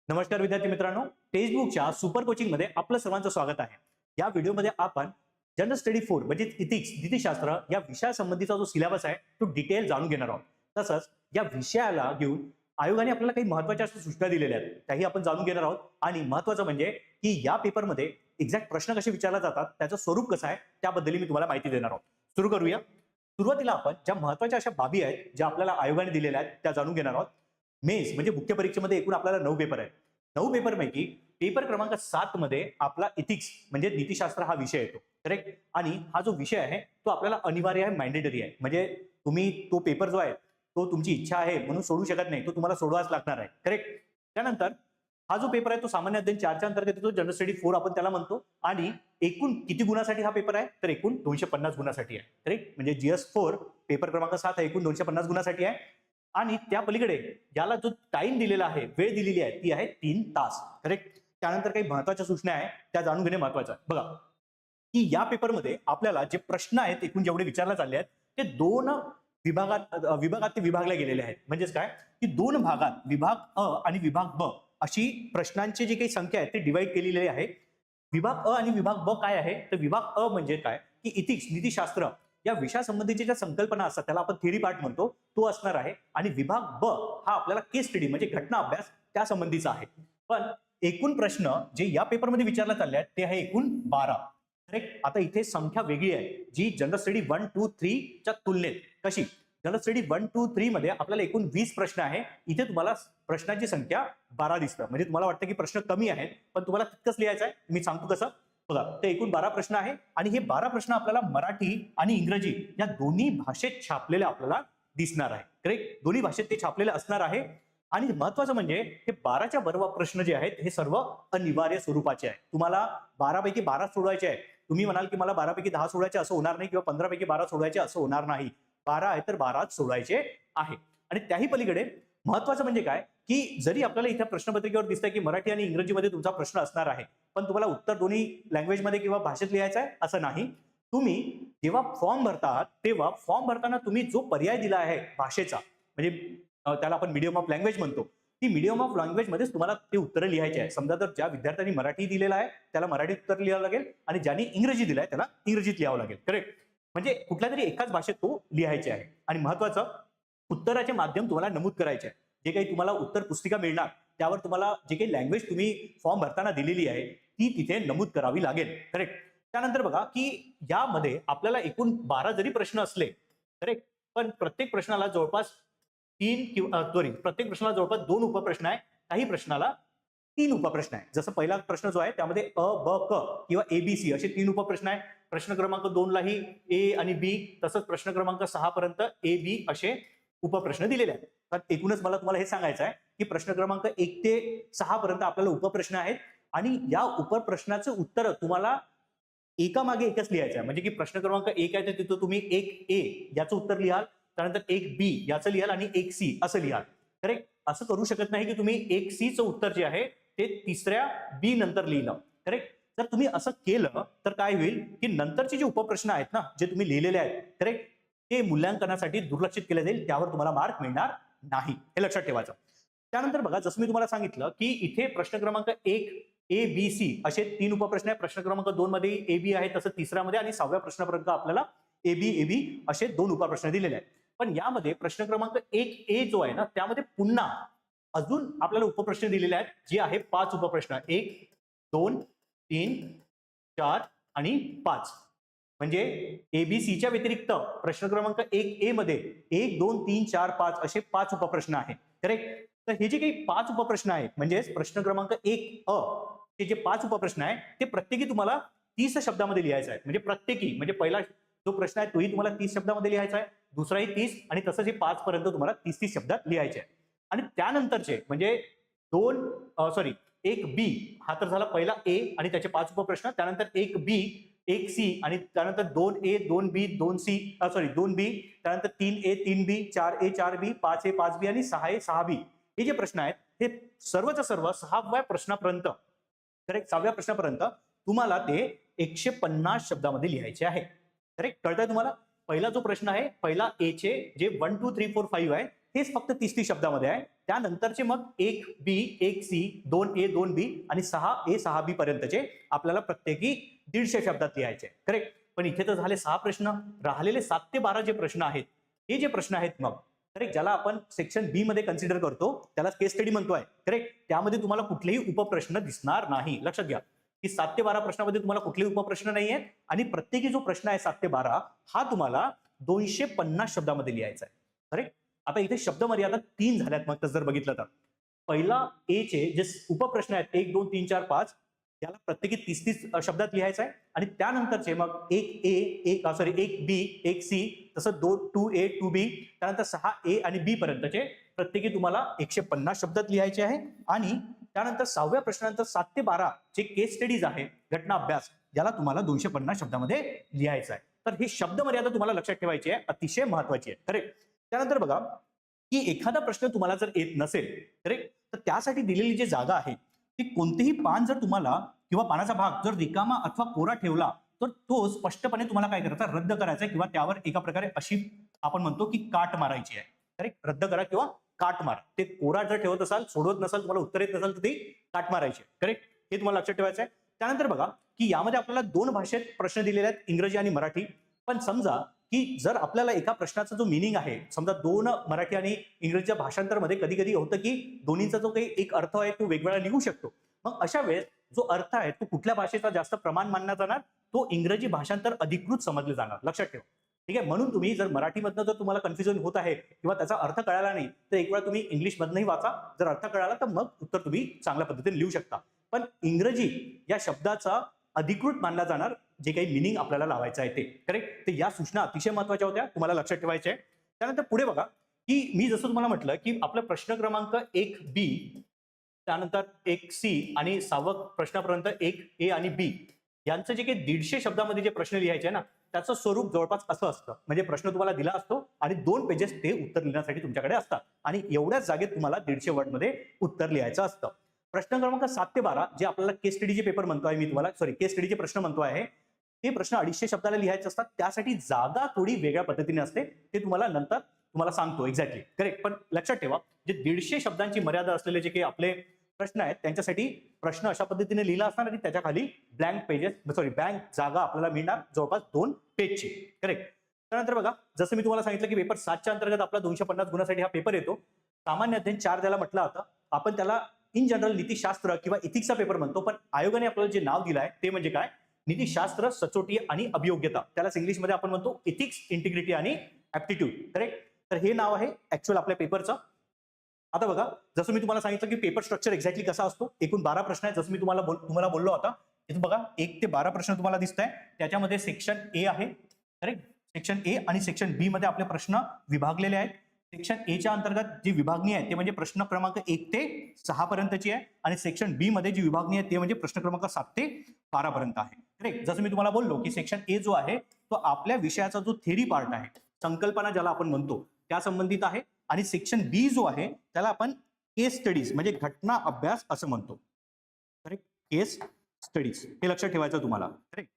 नमस्कार विद्यार्थी मित्रांनो, टेक्स्टबुकच्या सुपर कोचिंग मध्ये आपलं सर्वांचं स्वागत आहे. या व्हिडिओमध्ये आपण जनरल स्टडी 4 म्हणजे इथिक्स नीतिशास्त्र या विषयासंबंधीचा जो सिलेबस आहे तो डिटेल जाणून घेणार आहोत. तसंच या विषयाला घेऊन आयोगाने आपल्याला काही महत्त्वाच्या सूचना दिलेल्या आहेत त्याही आपण जाणून घेणार आहोत. आणि महत्त्वाचं म्हणजे की या पेपरमध्ये एक्झॅक्ट प्रश्न कसे विचारले जातात, त्याचं स्वरूप कसं आहे त्याबद्दल मी तुम्हाला माहिती देणार आहोत. सुरू करूया. सुरुवातीला आपण ज्या महत्त्वाच्या अशा बाबी आहेत ज्या आपल्याला आयोगाने दिलेल्या आहेत त्या जाणून घेणार आहोत. मेन्स म्हणजे मुख्य परीक्षेमध्ये एकूण आपल्याला 9 पेपर आहेत. 9 पेपरपैकी पेपर क्रमांक 7 मध्ये आपला इथिक्स म्हणजे नीतिशास्त्र हा विषय येतो. करेक्ट. आणि हा जो विषय आहे तो आपल्याला अनिवार्य आहे, मॅन्डेटरी आहे. म्हणजे तुम्ही तो पेपर जो आहे तो तुमची इच्छा आहे म्हणून सोडू शकत नाही, तो तुम्हाला सोडवाच लागणार आहे. करेक्ट. त्यानंतर हा जो पेपर आहे तो सामान्य अध्ययन 4च्या अंतर्गत येतो. जनरल स्टडी 4 आपण त्याला म्हणतो. आणि एकूण किती गुणासाठी हा पेपर आहे तर एकूण 250 गुणासाठी आहे. करेक्ट. म्हणजे जीएस 4 पेपर क्रमांक 7 हा एकूण 250 गुणासाठी आहे. आणि त्या पलीकडे याला जो टाइम दिलेला आहे, वेळ दिलेली आहे ती आहे 3 तास. करेक्ट. त्यानंतर काही महत्त्वाच्या सूचना आहे त्या जाणून घेणे महत्त्वाचं आहे. बघा की या पेपरमध्ये आपल्याला जे प्रश्न आहेत एकूण जेवढे विचारले चालले आहेत ते 2 विभागात ते विभागले गेलेले आहेत. म्हणजेच काय की 2 भागात विभाग अ आणि विभाग ब अशी प्रश्नांची जी काही संख्या आहे ते डिवाइड केलेली आहे. विभाग अ आणि विभाग ब काय आहे तर विभाग अ म्हणजे काय की इथिक्स नीतिशास्त्र या विषयासंबंधीच्या ज्या संकल्पना असतात त्याला आपण थिअरी पार्ट म्हणतो तो असणार आहे. आणि विभाग ब हा आपल्याला केस स्टडी म्हणजे घटना अभ्यास त्या संबंधीचा आहे. पण एकूण प्रश्न जे या पेपरमध्ये विचारले चालले आहेत ते आहे एकूण 12. करेक्ट. आता इथे संख्या वेगळी आहे जी जनरल स्टडी 1, 2, 3 च्या तुलनेत. कशी? जनरल स्टडी 1, 2, 3 मध्ये आपल्याला एकूण 20 प्रश्न आहे. इथे तुम्हाला प्रश्नांची संख्या 12 दिसतं. म्हणजे तुम्हाला वाटतं की प्रश्न कमी आहेत पण तुम्हाला तितकंच लिहायचं आहे. मी सांगतो कसं. बघा ते एकूण 12 प्रश्न आहे आणि हे 12 प्रश्न आपल्याला मराठी आणि इंग्रजी या दोन्ही भाषेत छापलेले आपल्याला दिसणार आहे. करेक्ट. दोन्ही भाषेत ते छापलेले असणार आहे. आणि महत्वाचं म्हणजे हे 12च्या बरोबर प्रश्न जे आहेत हे सर्व अनिवार्य स्वरूपाचे आहे. तुम्हाला 12 पैकी 12 सोडवायचे आहे. तुम्ही म्हणाल की मला 12 पैकी 10 सोडवायचे असं होणार नाही, किंवा 15 पैकी 12 सोडवायचे असं होणार नाही. 12 आहे तर 12च सोडवायचे आहे. आणि त्याही पलीकडे महत्वाचं म्हणजे काय की जरी आपल्याला इथे प्रश्नपत्रिकेवर दिसतंय की मराठी आणि इंग्रजीमध्ये तुमचा प्रश्न असणार आहे, पण तुम्हाला उत्तर दोन्ही लँग्वेजमध्ये किंवा भाषेत लिहायचं आहे असं नाही. तुम्ही जेव्हा फॉर्म भरतात तेव्हा फॉर्म भरताना तुम्ही जो पर्याय दिला आहे भाषेचा, म्हणजे त्याला आपण मीडियम ऑफ लँग्वेज म्हणतो, ती मीडियम ऑफ लँग्वेज मध्येच तुम्हाला ते उत्तर लिहायचे आहे. समजा जर ज्या विद्यार्थ्यांनी मराठी दिलेला आहे त्याला मराठीत उत्तर लिहावं लागेल आणि ज्यांनी इंग्रजी दिलाय त्याला इंग्रजीत लिहावं लागेल. करेक्ट. म्हणजे कुठल्या तरी एकाच भाषेत तो लिहायचे आहे. आणि महत्वाचं उत्तराचे माध्यम तुम्हाला नमूद करायचे आहे. जे काही तुम्हाला उत्तर पुस्तिका मिळणार त्यावर तुम्हाला जे काही लँग्वेज तुम्ही फॉर्म भरताना दिलेली आहे ती तिथे नमूद करावी लागेल. करेक्ट. त्यानंतर बघा की यामध्ये आपल्याला एकूण 12 जरी प्रश्न असले, करेक्ट, पण प्रत्येक प्रश्नाला जवळपास 3 किंवा प्रत्येक प्रश्नाला जवळपास 2 उपप्रश्न आहे. काही प्रश्नाला 3 उपप्रश्न आहे. जसं पहिला प्रश्न जो आहे त्यामध्ये अ, ब, क किंवा एबीसी असे 3 उपप्रश्न आहे. प्रश्न क्रमांक 2 लाही ए आणि बी, तसंच प्रश्न क्रमांक 6 पर्यंत ए बी असे उपप्रश्न दिलेले आहेत. तर एकूणच मला तुम्हाला हे सांगायचं आहे की प्रश्न क्रमांक 1 ते 6 पर्यंत आपल्याला उपप्रश्न आहेत. आणि या उपप्रश्नाचे उत्तर तुम्हाला एकामागे एकच लिहायचं आहे. म्हणजे की प्रश्न क्रमांक 1 आहे तर तिथं तुम्ही 1 ए याचं उत्तर लिहाल, त्यानंतर 1 बी याचं लिहाल आणि 1 सी असं लिहाल. करेक्ट. असं करू शकत नाही की तुम्ही 1 सी चं उत्तर जे आहे ते तिसऱ्या बी नंतर लिहिलं. करेक्ट. जर तुम्ही असं केलं तर काय होईल की नंतरचे जे उपप्रश्न आहेत ना जे तुम्ही लिहिलेले आहेत, करेक्ट, ते मूल्यांकनासाठी दुर्लक्षित केले जाईल, त्यावर तुम्हाला मार्क मिळणार नाही. हे लक्षात ठेवायचं. त्यानंतर बघा जसं मी तुम्हाला सांगितलं की इथे प्रश्न क्रमांक 1 ए बी सी असे 3 उपप्रश्न आहे. प्रश्न क्रमांक 2 मध्ये ए बी आहे, तसं तिसऱ्यामध्ये आणि 6व्या प्रश्नापर्यंत आपल्याला ए बी असे 2 उपप्रश्न दिलेले आहेत. पण यामध्ये प्रश्न क्रमांक 1 ए जो आहे ना त्यामध्ये पुन्हा अजून आपल्याला उपप्रश्न दिलेले आहेत जे आहे 5 उपप्रश्न. 1, 2, 3, 4 आणि 5. म्हणजे एबीसीच्या व्यतिरिक्त प्रश्न क्रमांक 1 ए मध्ये 1, 2, 3, 4, 5 असे 5 उपप्रश्न आहेत. करेक्ट. तर हे जे काही 5 उपप्रश्न आहेत म्हणजेच प्रश्न क्रमांक 1 अ हे जे 5 उपप्रश्न आहे ते प्रत्येकी तुम्हाला 30 शब्दामध्ये लिहायचं आहे. म्हणजे प्रत्येकी म्हणजे पहिला जो प्रश्न आहे तोही तुम्हाला 30 शब्दामध्ये लिहायचा आहे, दुसराही 30 आणि तसंच हे 5 पर्यंत तुम्हाला 30 शब्दात लिहायचे आहे. आणि त्यानंतरचे म्हणजे 1 बी हा तर झाला पहिला ए आणि त्याचे 5 उपप्रश्न. त्यानंतर 1 बी, 1 सी आणि त्यानंतर 2 ए, 2 बी, 2 सी 2 बी, त्यानंतर 3 ए, 3 बी, 4 ए, 4 बी, 5 ए, 5 बी आणि 6 ए, 6 बी. हे जे प्रश्न आहेत हे सर्वच्या सर्व 6व्या प्रश्नापर्यंत, करेक्ट, 6व्या प्रश्नापर्यंत तुम्हाला ते 150 शब्दामध्ये लिहायचे आहे. करेक्ट. कळतंय तुम्हाला? पहिला जो प्रश्न आहे पहिला ए चे जे 1, 2, 3, 4, 5 आहे हेच फक्त 30 शब्दामध्ये आहे. त्यानंतरचे मग 1B 1C 2A 2B आणि 6A 6B पर्यंतचे आपल्याला प्रत्येकी 150 शब्दात लिहायचे. करेक्ट. पण इथे तर झाले 6 प्रश्न. राहिलेले 7 ते 12 जे प्रश्न आहेत, हे जे प्रश्न आहेत मग करेक्ट, ज्याला आपण सेक्शन बी मध्ये कन्सिडर करतो, त्याला केस स्टडी म्हणतोय. करेक्ट. त्यामध्ये तुम्हाला कुठलेही उपप्रश्न दिसणार नाही. लक्षात घ्या की 7 ते 12 प्रश्नामध्ये तुम्हाला कुठलेही उपप्रश्न नाही आहेत आणि प्रत्येकी जो प्रश्न आहे 7 ते 12 हा तुम्हाला 250 शब्दामध्ये लिहायचा आहे. करेक्ट. आता इथे शब्द मर्यादा 3 झाल्यात. मग जर बघितलं तर पहिला ए चे जे उपप्रश्न आहेत 1 2 3 4 5 याला प्रत्येकी 30 शब्दात लिहायचं आहे आणि त्यानंतरचे मग 1B 1C तसं 2A 2B त्यानंतर 6A आणि B पर्यंतचे प्रत्येकी तुम्हाला 150 शब्दात लिहायचे आहे आणि त्यानंतर 6व्या प्रश्नानंतर 7 ते 12 जे केस स्टडीज आहे, घटना अभ्यास, याला तुम्हाला 250 शब्दामध्ये लिहायचं आहे. तर ही शब्द मर्यादा तुम्हाला लक्षात ठेवायची आहे, अतिशय महत्वाची आहे. करेक्ट. त्यानंतर बघा की एखादा प्रश्न तुम्हाला जर येत नसेल करेक्ट, तर त्यासाठी दिलेली जी जागा आहे ती कोणतेही पान जर तुम्हाला किंवा पानाचा भाग जर रिकामा अथवा कोरा ठेवला तर तो स्पष्टपणे तुम्हाला काय करायचा, रद्द करायचा किंवा त्यावर एका प्रकारे अशी आपण म्हणतो की काट मारायची आहे. करेक्ट. रद्द करा किंवा काट मारा. ते कोरा जर ठेवत असाल, सोडवत नसाल, तुम्हाला उत्तर येत नसाल तर ती काट मारायची. करेक्ट. हे तुम्हाला लक्षात ठेवायचं आहे. त्यानंतर बघा की यामध्ये आपल्याला 2 भाषेत प्रश्न दिलेले आहेत, इंग्रजी आणि मराठी. पण समजा की जर आपल्याला एका प्रश्नाचा जो मिनिंग आहे, समजा 2 मराठी आणि इंग्रजीच्या भाषांतरमध्ये कधी कधी होतं की दोन्हीचा जो काही एक अर्थ आहे तो वेगवेगळा निघू शकतो. मग अशा वेळेस जो अर्थ आहे तो कुठल्या भाषेचा जास्त प्रमाण मानला जाणार, तो इंग्रजी भाषांतर अधिकृत समजले जाणार. लक्षात ठेवा. ठीक आहे. म्हणून तुम्ही जर मराठीमधनं जर तुम्हाला कन्फ्युजन होत आहे किंवा त्याचा अर्थ कळाला नाही तर एक वेळा तुम्ही इंग्लिशमधनंही वाचा. जर अर्थ कळाला तर मग उत्तर तुम्ही चांगल्या पद्धतीने लिहू शकता. पण इंग्रजी या शब्दाचा अधिकृत मानला जाणार जे काही मिनिंग आपल्याला लावायचं आहे ते. करेक्ट. तर या सूचना अतिशय महत्वाच्या होत्या, तुम्हाला लक्षात ठेवायच्या आहे. त्यानंतर पुढे बघा की मी जसं तुम्हाला म्हटलं की आपला प्रश्न क्रमांक 1B त्यानंतर 1C आणि 6व्या प्रश्नापर्यंत 1A आणि B यांचं जे काही 150 शब्दामध्ये जे प्रश्न लिहायचे आहे ना, त्याचं स्वरूप जवळपास असं असतं. म्हणजे प्रश्न तुम्हाला दिला असतो आणि 2 पेजेस ते उत्तर लिहिण्यासाठी तुमच्याकडे असतात आणि एवढ्याच जागेत तुम्हाला 150 वर्डमध्ये उत्तर लिहायचं असतं. प्रश्न क्रमांक 7 ते 12 जे आपल्याला केस स्टडीचे पेपर म्हणतोय मी तुम्हाला, केस स्टडीचे प्रश्न म्हणतो आहे, ते प्रश्न 250 शब्दाला लिहायचे असतात. त्यासाठी जागा थोडी वेगळ्या पद्धतीने असते, ते तुम्हाला नंतर तुम्हाला सांगतो एक्झॅक्टली. करेक्ट. पण लक्षात ठेवा जे 150 शब्दांची मर्यादा असलेले जे काही आपले प्रश्न आहेत त्यांच्यासाठी प्रश्न अशा पद्धतीने लिहिला असणार आणि त्याच्या खाली ब्लँक जागा आपल्याला मिळणार जवळपास 2 पेजची. करेक्ट. त्यानंतर बघा जसं मी तुम्हाला सांगितलं की पेपर 7च्या अंतर्गत आपला 250 गुणांसाठी हा पेपर येतो. सामान्य अध्ययन 4 त्याला म्हटलं होतं. आपण त्याला इन जनरल नीतिशास्त्र किंवा इथिक्सचा पेपर म्हणतो, पण आयोगाने आपल्याला जे नाव दिलं आहे ते म्हणजे काय, नीतिशास्त्र, सचोटी आणि अभियोग्यता. त्यालाच इंग्लिशमध्ये आपण म्हणतो इथिक्स, इंटिग्रिटी आणि ऍप्टिट्यूड. करेक्ट. तर हे नाव आहे ऍक्च्युअल आपल्या पेपरचं. आता बघा जसं मी तुम्हाला सांगितलं की पेपर स्ट्रक्चर एक्झॅक्टली कसा असतो. एकूण 12 प्रश्न आहेत. जसं मी तुम्हाला बोललो होता, इथे बघा 1 ते 12 प्रश्न तुम्हाला दिसत आहे. त्याच्यामध्ये सेक्शन ए आहे. करेक्ट. सेक्शन ए आणि सेक्शन बी मध्ये आपले प्रश्न विभागलेले आहेत. सेक्शन ए च्या अंतर्गत जी विभागणी आहे ते म्हणजे प्रश्न क्रमांक 1 ते 6 पर्यंतची आहे आणि सेक्शन बी मध्ये जी विभागणी आहे ते म्हणजे प्रश्न क्रमांक 7 ते 12 पर्यंत आहे. करेक्ट. जसं मी तुम्हाला बोललो की सेक्शन ए जो आहे तो आपल्या विषयाचा जो थेरी पार्ट आहे, संकल्पना ज्याला आपण म्हणतो त्या संबंधित आहे आणि सेक्शन बी जो आहे त्याला आपण केस स्टडीज म्हणजे घटना अभ्यास असं म्हणतो. करेक्ट. केस स्टडीज हे लक्षात ठेवायचं तुम्हाला. करेक्ट.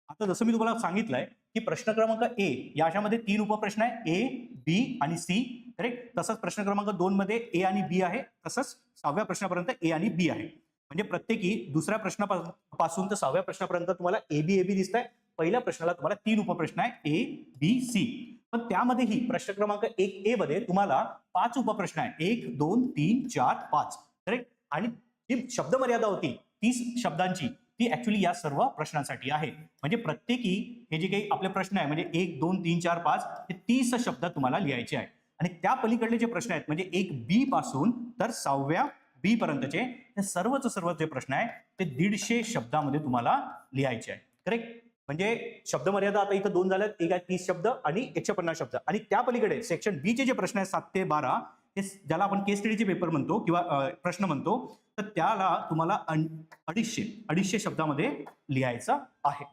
आता जसं मी तुम्हाला सांगितलंय की प्रश्न क्रमांक ए याच्यामध्ये 3 उपप्रश्न आहे, ए, बी आणि सी. करेक्ट. तसंच प्रश्न क्रमांक 2 मध्ये ए आणि बी आहे, तसंच 6व्या प्रश्नापर्यंत ए आणि बी आहे. म्हणजे प्रत्येकी दुसऱ्या प्रश्नापासून तर 6व्या प्रश्नापर्यंत तुम्हाला ए बी दिसत आहे. पहिल्या प्रश्नाला तुम्हाला 3 उपप्रश्न आहे, ए, बी, सी. पण त्यामध्येही प्रश्न क्रमांक 1A मध्ये तुम्हाला 5 उपप्रश्न आहे, 1 2 3 4 5. करेक्ट. आणि जी शब्द मर्यादा होती 30 शब्दांची ती ऍक्च्युअली या सर्व प्रश्नांसाठी आहे. म्हणजे प्रत्येकी हे जे काही आपले प्रश्न आहे म्हणजे 1 2 3 4 5 हे 30 शब्द तुम्हाला लिहायचे आहे आणि त्या पलीकडले जे प्रश्न आहेत म्हणजे 1B पासून तर 6व्या B पर्यंतचे हे सर्व जे प्रश्न आहे ते 150 शब्दामध्ये तुम्हाला लिहायचे आहे. करेक्ट. म्हणजे शब्द मर्यादा आता इथं 2 झाल्यात, एक आहे 30 शब्द आणि 150 शब्द. आणि त्या पलीकडे सेक्शन बी चे जे प्रश्न आहेत 7 ते 12 हे ज्याला आपण केस स्टडीचे पेपर म्हणतो किंवा प्रश्न म्हणतो, तर त्याला तुम्हाला 250 शब्दामध्ये लिहायचं आहे.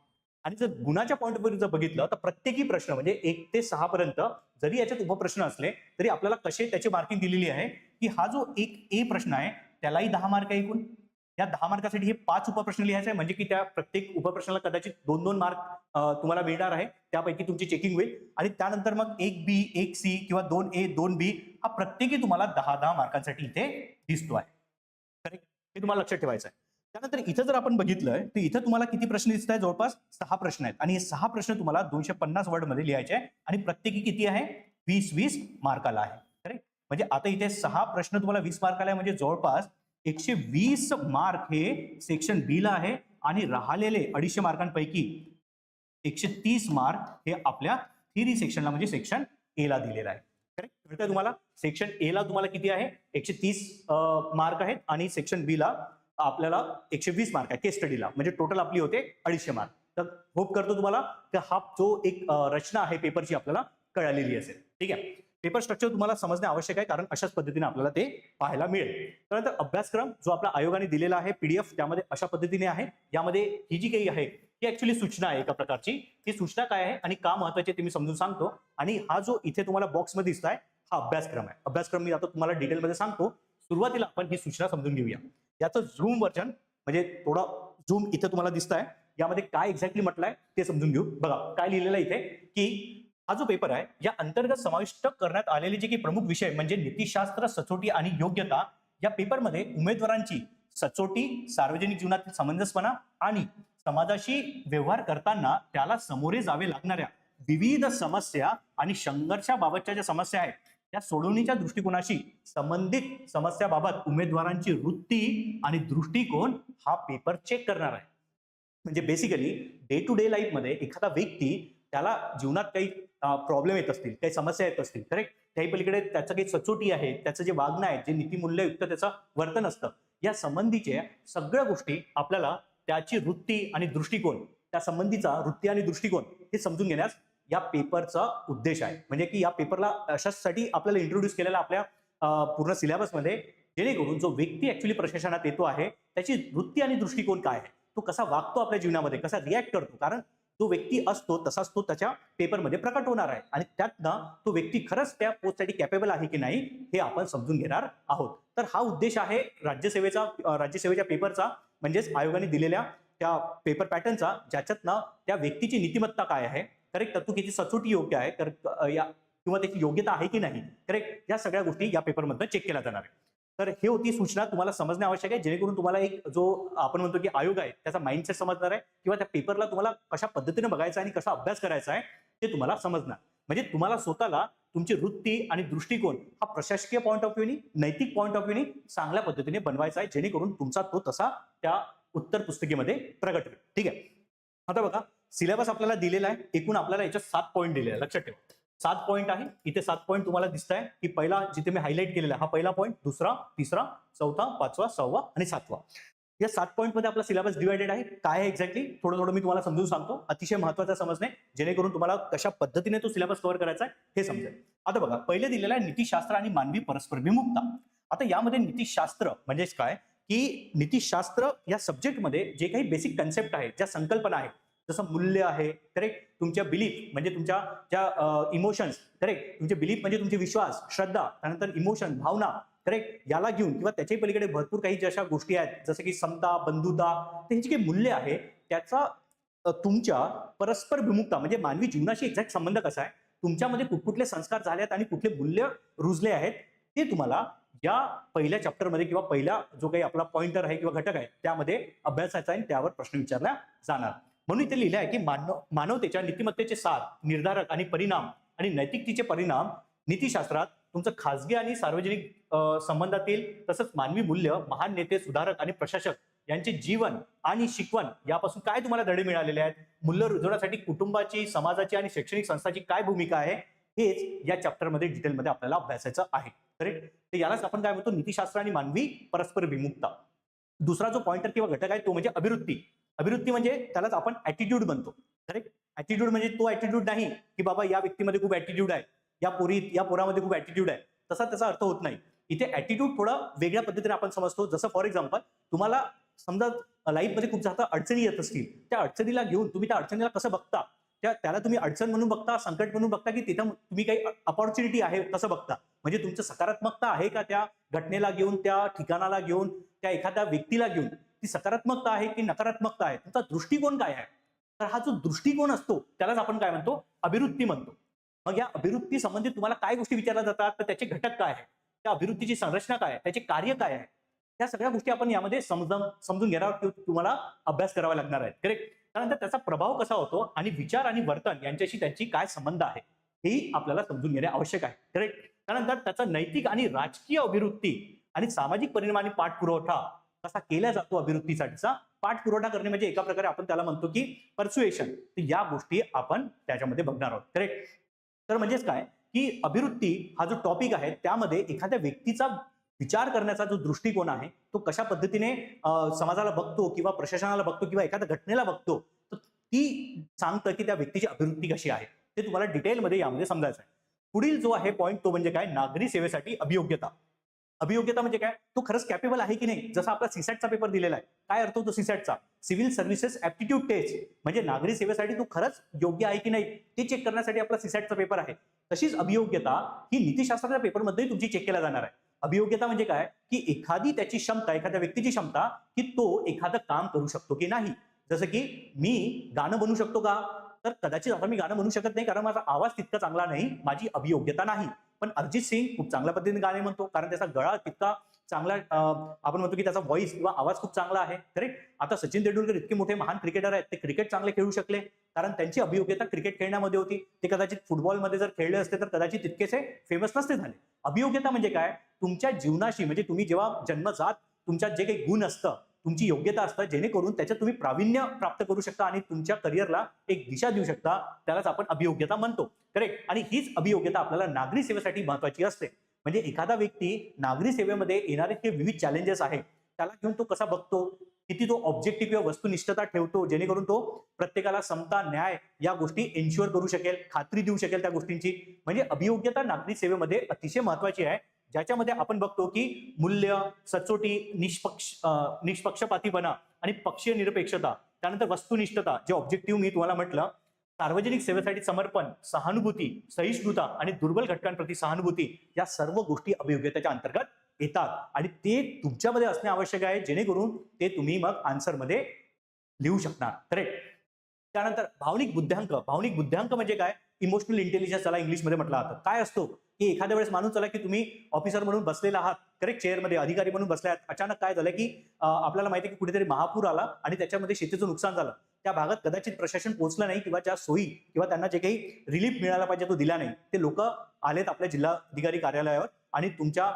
आणि जर गुणाच्या पॉईंट ऑफ व्ह्यू जर बघितलं तर प्रत्येकी प्रश्न म्हणजे 1 ते 6 पर्यंत जरी याच्यात उपप्रश्न असले तरी आपल्याला कसे त्याची मार्किंग दिलेली आहे की हा जो 1A प्रश्न आहे त्यालाही 10 मार्क आहे एकूण, या 10 मार्कासाठी हे 5 उपप्रश्न लिहायचे आहे, म्हणजे की त्या प्रत्येक उपप्रश्नाला कदाचित 2-2 मार्क तुम्हाला मिळणार आहे. त्यापैकी तुमची चेकिंग होईल आणि त्यानंतर मग 1B 1C किंवा 2A 2B हा प्रत्येकी तुम्हाला 10-10 मार्कांसाठी इथे दिसतो आहे. करेक्ट, हे तुम्हाला लक्षात ठेवायचं आहे. त्यानंतर इथं जर आपण बघितलं तर इथं तुम्हाला किती प्रश्न दिसत आहेत? जवळपास 6 प्रश्न आहेत आणि हे 6 प्रश्न तुम्हाला 250 वर्ड मध्ये लिहायचे आहे आणि प्रत्येकी किती आहे? 20-20 मार्काला आहे. करेक्ट, म्हणजे आता इथे 6 प्रश्न तुम्हाला 20 मार्काला आहे, म्हणजे जवळपास 120 मार्क हे सेक्शन बी ला आहे आणि राहिलेले 250 मार्कांपैकी 130 मार्क हे आपल्या थिअरी सेक्शनला म्हणजे सेक्शन ए ला दिलेला आहे. करेक्ट, कळतंय तुम्हाला? सेक्शन ए ला तुम्हाला किती आहे? 130 मार्क आहेत आणि सेक्शन बी ला आपल्याला 120 मार्क आहे केस स्टडीला, म्हणजे टोटल आपली होते 250 मार्क. तर होप करतो तुम्हाला की हा जो एक रचना आहे पेपरची आपल्याला कळालेली असेल. ठीक आहे, पेपर स्ट्रक्चर तुम्हाला समजणे आवश्यक आहे, कारण अशाच पद्धतीने आपल्याला ते पाहायला मिळेल. त्यानंतर अभ्यासक्रम जो आपला आयोगाने दिलेला आहे पीडीएफ, त्यामध्ये अशा पद्धतीने आहे. यामध्ये ही जी काही आहे ही ऍक्च्युली सूचना आहे एका प्रकारची. ही सूचना काय आहे आणि का महत्वाची ते मी समजून सांगतो. आणि हा जो इथे तुम्हाला बॉक्समध्ये दिसताय हा अभ्यासक्रम आहे. अभ्यासक्रम मी आता तुम्हाला डिटेलमध्ये सांगतो. सुरुवातीला आपण ही सूचना समजून घेऊया. याचं झूम व्हर्जन म्हणजे थोडा झूम इथे तुम्हाला दिसतंय, यामध्ये काय एक्झॅक्टली म्हटलंय ते समजून घेऊ. बघा काय लिहिलेलं आहे इथे की हा जो पेपर आहे या अंतर्गत समाविष्ट करण्यात आलेले जे काही प्रमुख विषय म्हणजे नीतिशास्त्र, सचोटी आणि योग्यता, या पेपरमध्ये उमेदवारांची सचोटी, सार्वजनिक जीवनातील समंजसपणा आणि समाजाशी व्यवहार करताना त्याला सामोरे जावे लागणाऱ्या विविध समस्या आणि संघर्षाबाबतच्या ज्या समस्या आहेत त्या सोडवणीच्या दृष्टिकोनाशी संबंधित समस्याबाबत उमेदवारांची वृत्ती आणि दृष्टिकोन हा पेपर चेक करणार आहे. म्हणजे basically day to day life मध्ये एखादा व्यक्ती त्याला जीवनात काही प्रॉब्लेम येत असतील, काही समस्या येत असतील, करेक्ट, त्याही पलीकडे त्याचं काही सचोटी आहे, त्याचं जे वागणं आहे, जे नीतिमूल्ययुक्त त्याचं वर्तन असतं, या संबंधीच्या सगळ्या गोष्टी आपल्याला त्याची वृत्ती आणि दृष्टिकोन, त्या संबंधीचा वृत्ती आणि दृष्टिकोन हे समजून घेण्यास या पेपरचा उद्देश आहे. म्हणजे की या पेपरला अशासाठी आपल्याला इंट्रोड्यूस केलेला आपल्या पूर्ण सिलेबसमध्ये, जेणेकरून जो व्यक्ती ऍक्च्युली प्रशासनात येतो आहे त्याची वृत्ती आणि दृष्टिकोन काय आहे, तो कसा वागतो आपल्या जीवनामध्ये, कसा रिॲक्ट करतो, कारण तो व्यक्ती असतो तसाच तो त्याच्या पेपरमध्ये प्रकट होणार आहे आणि त्यातनं तो व्यक्ती खरंच त्या पोस्टसाठी कॅपेबल आहे की नाही हे आपण समजून घेणार आहोत. तर हा उद्देश आहे राज्यसेवेच्या पेपरचा, म्हणजेच आयोगाने दिलेल्या त्या पेपर पॅटर्नचा, ज्याच्यातनं त्या व्यक्तीची नीतिमत्ता काय आहे, करेक्ट, तो किती सचोटी योग्य आहे किंवा त्याची योग्यता आहे की नाही, करेक्ट, या सगळ्या गोष्टी या पेपरमधून चेक केल्या जाणार आहे. तर हे होती सूचना, तुम्हाला समजणे आवश्यक आहे, जेणेकरून तुम्हाला एक जो आपण म्हणतो की आयोग आहे त्याचा माइंडसेट समजणार आहे किंवा त्या पेपरला तुम्हाला कशा पद्धतीने बघायचं आणि कसा अभ्यास करायचा आहे ते तुम्हाला समजणार. म्हणजे तुम्हाला स्वतःला तुमची वृत्ती आणि दृष्टिकोन हा प्रशासकीय पॉईंट ऑफ व्ह्यूनी, नैतिक पॉईंट ऑफ व्ह्यूनी चांगल्या पद्धतीने बनवायचा आहे, जेणेकरून तुमचा तो तसा त्या उत्तर पुस्तिकेमध्ये प्रगट होईल. ठीक आहे, आता बघा सिलेबस आपल्याला दिलेला आहे. एकूण आपल्याला याच्यात 7 पॉईंट दिलेला आहे, लक्षात ठेवा 7 पॉईंट आहे. इथे 7 पॉईंट तुम्हाला दिसत आहे की पहिला जिथे मी हायलाईट केलेला हा पहिला पॉईंट, दुसरा, तिसरा, चौथा, 5वा, 6वा आणि 7वा. या 7 पॉईंट मध्ये आपला सिलेबस डिवायडेड आहे. काय आहे एक्झॅक्टली थोडं मी तुम्हाला समजून सांगतो, अतिशय महत्त्वाचं समजणे, जेणेकरून तुम्हाला कशा पद्धतीने तो सिलेबस कव्हर करायचा आहे हे समजेल. आता बघा पहिले दिलेला आहे नीतिशास्त्र आणि मानवी परस्परभिमुखता. आता यामध्ये नीतिशास्त्र म्हणजेच काय की नीतिशास्त्र या सब्जेक्टमध्ये जे काही बेसिक कन्सेप्ट आहेत, ज्या संकल्पना आहेत, जसं मूल्य आहे, करेक्ट, तुमच्या बिलीफ म्हणजे तुमच्या ज्या इमोशन्स, करेक्ट, तुमचे बिलीफ म्हणजे तुमचे विश्वास, श्रद्धा, त्यानंतर इमोशन, भावना, करेक्ट, याला घेऊन किंवा त्याच्याही पलीकडे भरपूर काही जशा गोष्टी आहेत जसं की समता, बंधुता, त्यांची काही मूल्य आहे त्याचा तुमच्या परस्परभिमुखता म्हणजे मानवी जीवनाशी एक्झॅक्ट संबंध कसा आहे, तुमच्यामध्ये कुठले संस्कार झाले आहेत आणि कुठले मूल्य रुजले आहेत, ते तुम्हाला या पहिल्या चॅप्टरमध्ये किंवा पहिला जो काही आपला पॉइंटर आहे किंवा घटक आहे त्यामध्ये अभ्यासाचा आणि त्यावर प्रश्न विचारला जाणार. म्हणून इथे लिहिलं आहे की मानवतेच्या नीतिमत्तेचे सार, निर्धारक आणि परिणाम आणि नैतिकतेचे परिणाम नीतिशास्त्रात तुमचं खासगी आणि सार्वजनिक संबंधातील तसंच मानवी मूल्य, महान नेते, सुधारक आणि प्रशासक यांचे जीवन आणि शिकवण यापासून काय तुम्हाला धडे मिळालेले आहेत, मूल्य रुजवण्यासाठी कुटुंबाची, समाजाची आणि शैक्षणिक संस्थाची काय भूमिका आहे, हेच या चॅप्टरमध्ये डिटेलमध्ये आपल्याला अभ्यासायचं आहे. करेक्ट, तर यालाच आपण काय म्हणतो नीतिशास्त्र आणि मानवी परस्परभिमुखता. दुसरा जो पॉइंटर किंवा घटक आहे तो म्हणजे अभिवृत्ती. अभिवृत्ती म्हणजे त्यालाच आपण ऍटिट्यूड म्हणतो. करेक्ट, ऍटिट्यूड म्हणजे तो ऍटिट्यूड नाही की बाबा या व्यक्तीमध्ये खूप ऍटिट्यूड आहे, या पोरामध्ये खूप ऍटिट्यूड आहे, तसा त्याचा अर्थ होत नाही. इथे ऍटिट्यूड थोडा वेगळ्या पद्धतीने आपण समजतो. जसं फॉर एक्झाम्पल तुम्हाला समजा लाईफमध्ये खूप जास्त अडचणी येत असतील, त्या अडचणीला घेऊन तुम्ही त्या अडचणीला कसं बघता, त्याला तुम्ही अडचण म्हणून बघता, संकट म्हणून बघता, की तिथं तुम्ही काही अपॉर्च्युनिटी आहे तसं बघता. म्हणजे तुमचं सकारात्मकता आहे का त्या घटनेला घेऊन, त्या ठिकाणाला घेऊन, त्या एखाद्या व्यक्तीला घेऊन, ती सकारात्मकता आहे की नकारात्मकता आहे, तुमचा दृष्टिकोन काय आहे. तर हा जो दृष्टिकोन असतो त्यालाच आपण काय म्हणतो, अभिवृत्ती म्हणतो. मग या अभिवृत्ती संबंधित तुम्हाला काय गोष्टी विचारल्या जातात, तर त्याचे घटक काय आहे, त्या अभिवृत्तीची संरचना काय आहे, त्याचे कार्य काय आहे, त्या सगळ्या गोष्टी आपण यामध्ये समजून घेणार आहोत, तुम्हाला अभ्यास करावा लागणार आहे. करेक्ट. त्यानंतर त्याचा प्रभाव कसा होतो आणि विचार आणि वर्तन यांच्याशी त्यांची काय संबंध आहे हेही आपल्याला समजून घेणे आवश्यक आहे. करेक्ट. त्यानंतर त्याचा नैतिक आणि राजकीय अभिवृत्ती आणि सामाजिक परिणाम आणि पाठपुरवठा कसा केला जातो, अभिवृत्तीसाठीचा पाठपुरवठा करणे म्हणजे एका प्रकारे आपण त्याला म्हणतो की परसुएशन. तर या गोष्टी आपण त्याच्यामध्ये बघणार आहोत. करेक्ट. तर म्हणजेच काय की अभिवृत्ती हा जो टॉपिक आहे त्यामध्ये एखाद्या व्यक्तीचा विचार करण्याचा जो दृष्टिकोन आहे तो कशा पद्धतीने समाजाला बघतो किंवा प्रशासनाला बघतो किंवा एखाद्या घटनेला बघतो, तर ती सांगतं की त्या व्यक्तीची अभिवृत्ती कशी आहे, ते तुम्हाला डिटेलमध्ये यामध्ये समजायचं आहे. पुढील जो आहे पॉईंट तो म्हणजे काय, नागरी सेवेसाठी अभियोग्यता. अभियोग्यता म्हणजे काय, तो खरंच कॅपेबल आहे की नाही. जसा आपला सीसॅटचा पेपर दिलेला आहे, काय अर्थ होतो सीसॅटचा, सिव्हिल सर्व्हिसेस ऍप्टिट्यूड टेस्ट, म्हणजे नागरी सेवेसाठी तू खरंच योग्य आहे की नाही ते चेक करण्यासाठी आपला सीसॅटचा पेपर आहे. तशीच अभियोग्यता ही नीतिशास्त्राच्या पेपरमध्ये तुमची चेक केला जाणार आहे. अभियोग्यता म्हणजे काय की एखादी त्याची क्षमता, एखाद्या व्यक्तीची क्षमता की तो एखादं काम करू शकतो की नाही. जसं की मी गाणं बनवू शकतो का, तर कदाचित आता मी गाणं म्हणू शकत नाही कारण माझा आवाज तितका चांगला नाही, माझी अभियोग्यता नाही. पण अरिजित सिंग खूप चांगल्या पद्धतीने गाणे म्हणतो कारण त्याचा गळा तितका चांगला, आपण म्हणतो की त्याचा व्हॉइस किंवा आवाज खूप चांगला आहे. करेक्ट. आता सचिन तेंडुलकर इतके मोठे महान क्रिकेटर आहेत, ते क्रिकेट चांगले खेळू शकले कारण त्यांची अभियोग्यता क्रिकेट खेळण्यामध्ये होती. ते कदाचित फुटबॉलमध्ये जर खेळले असते तर कदाचित तितकेसे फेमस नसते झाले. अभियोग्यता म्हणजे काय, तुमच्या जीवनाशी म्हणजे तुम्ही जेव्हा जन्मजात तुमच्यात जे काही गुण असतं, तुमची योग्यता असतं, जेणेकरून त्याच्यात तुम्ही प्रावीण्य प्राप्त करू शकता आणि तुमच्या करिअरला एक दिशा देऊ शकता, त्यालाच आपण अभियोग्यता म्हणतो. करेक्ट. आणि हीच अभियोग्यता आपल्याला नागरी सेवेसाठी महत्वाची असते. म्हणजे एखादा व्यक्ती नागरी सेवेमध्ये येणारे जे विविध चॅलेंजेस आहेत त्याला घेऊन तो कसा बघतो, किती तो ऑब्जेक्टिव्ह किंवा वस्तुनिष्ठता ठेवतो, जेणेकरून तो प्रत्येकाला समता, न्याय या गोष्टी एन्श्युअर करू शकेल, खात्री देऊ शकेल त्या गोष्टींची. म्हणजे अभियोग्यता नागरी सेवेमध्ये अतिशय महत्वाची आहे, ज्याच्यामध्ये आपण बघतो की मूल्य, सचोटी, निष्पक्षपातीपणा आणि पक्षीय निरपेक्षता, त्यानंतर वस्तुनिष्ठता, जे ऑब्जेक्टिव्ह मी तुम्हाला म्हटलं, सार्वजनिक सेवेसाठी समर्पण, सहानुभूती, सहिष्णुता आणि दुर्बल घटकांप्रती सहानुभूती, या सर्व गोष्टी अभियोग्यतेच्या अंतर्गत येतात आणि ते तुमच्यामध्ये असणे आवश्यक आहे, जेणेकरून ते तुम्ही मग आन्सरमध्ये लिहू शकणार. करेक्ट. त्यानंतर भावनिक बुद्ध्यांक. भावनिक बुद्ध्यांक म्हणजे काय, इमोशनल इंटेलिजन्स त्याला इंग्लिशमध्ये म्हटलं जातं. काय असतो की एखाद्या वेळेस मानून चला की तुम्ही ऑफिसर म्हणून बसलेला आहात, करेक्ट, चेअरमध्ये अधिकारी म्हणून बसले आहात. अचानक काय झालं की आपल्याला माहिती आहे की कुठेतरी महापूर आला आणि त्याच्यामध्ये शेतीचं नुकसान झालं. त्या भागात कदाचित प्रशासन पोहोचलं नाही किंवा ज्या सोयी किंवा त्यांना जे काही रिलीफ मिळाला पाहिजे तो दिला नाही. ते लोक आलेत आपल्या जिल्हाधिकारी कार्यालयावर आणि तुमच्या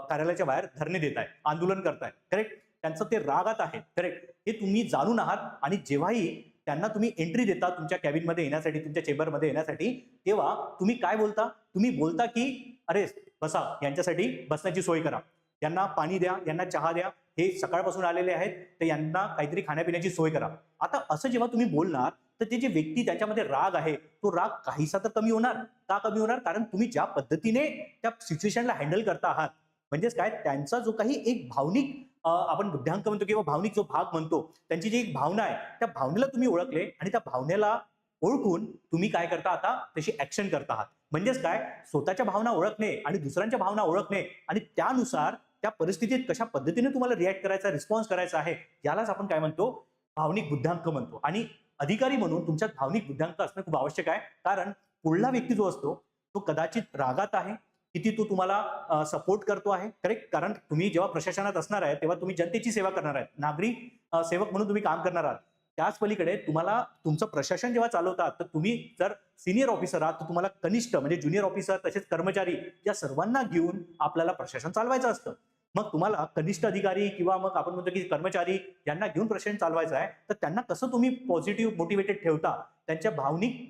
कार्यालयाच्या बाहेर धरणे देत आहेत, आंदोलन करतायत. करेक्ट. त्यांचं ते रागात आहे. करेक्ट. हे तुम्ही जाणून आहात आणि जेव्हाही त्यांना तुम्ही एंट्री देता तुमच्या कॅबिनमध्ये येण्यासाठी, तुमच्या चेंबरमध्ये येण्यासाठी, तेव्हा तुम्ही काय बोलता, तुम्ही बोलता की अरे बसा, यांच्यासाठी बसण्याची सोय करा, यांना पाणी द्या, यांना चहा द्या, हे सकाळपासून आलेले आहेत तर यांना काहीतरी खाण्यापिण्याची सोय करा. आता असं जेव्हा तुम्ही बोलणार तर ते जे व्यक्ती त्याच्यामध्ये राग आहे तो राग काहीसा तर कमी होणार. का कमी होणार, कारण तुम्ही ज्या पद्धतीने त्या सिच्युएशनला हँडल करता आहात, म्हणजेच काय, त्यांचा जो काही एक भावनिक आपण बुद्ध्यांक म्हणतो किंवा भावनिक जो भाग म्हणतो, त्यांची जी एक भावना आहे त्या भावनेला तुम्ही ओळखले आणि त्या भावनेला ओळखून तुम्ही काय करता, आता तशी ऍक्शन करता आहात. म्हणजेच काय, स्वतःच्या भावना ओळखणे आणि दुसऱ्यांच्या भावना ओळखणे आणि त्यानुसार त्या परिस्थितीत कशा पद्धतीने तुम्हाला रिॲक्ट करायचा, रिस्पॉन्स करायचा आहे, यालाच आपण काय म्हणतो, भावनिक बुद्ध्यांक म्हणतो. आणि अधिकारी म्हणून तुमच्यात भावनिक बुद्ध्यांक असणं खूप आवश्यक आहे, कारण पुढला व्यक्ती जो असतो तो कदाचित रागात आहे, किती तो तुम्हाला सपोर्ट करतो आहे. करेक्ट. कारण तुम्ही जेव्हा प्रशासनात असणार आहे तेव्हा तुम्ही जनतेची सेवा करणार आहात, नागरी सेवक म्हणून तुम्ही काम करणार आहात. त्याच पलीकडे तुम्हाला तुमचं प्रशासन जेव्हा चालवतात तर तुम्ही जर सिनियर ऑफिसर आहात तर तुम्हाला कनिष्ठ म्हणजे ज्युनियर ऑफिसर तसेच कर्मचारी या सर्वांना घेऊन आपल्याला प्रशासन चालवायचं असतं. मग तुम्हाला कनिष्ठ अधिकारी किंवा मग आपण म्हणतो की कर्मचारी यांना घेऊन प्रशासन चालवायचं आहे, तर त्यांना कसं तुम्ही पॉझिटिव्ह मोटिवेटेड ठेवता, त्यांच्या भावनिक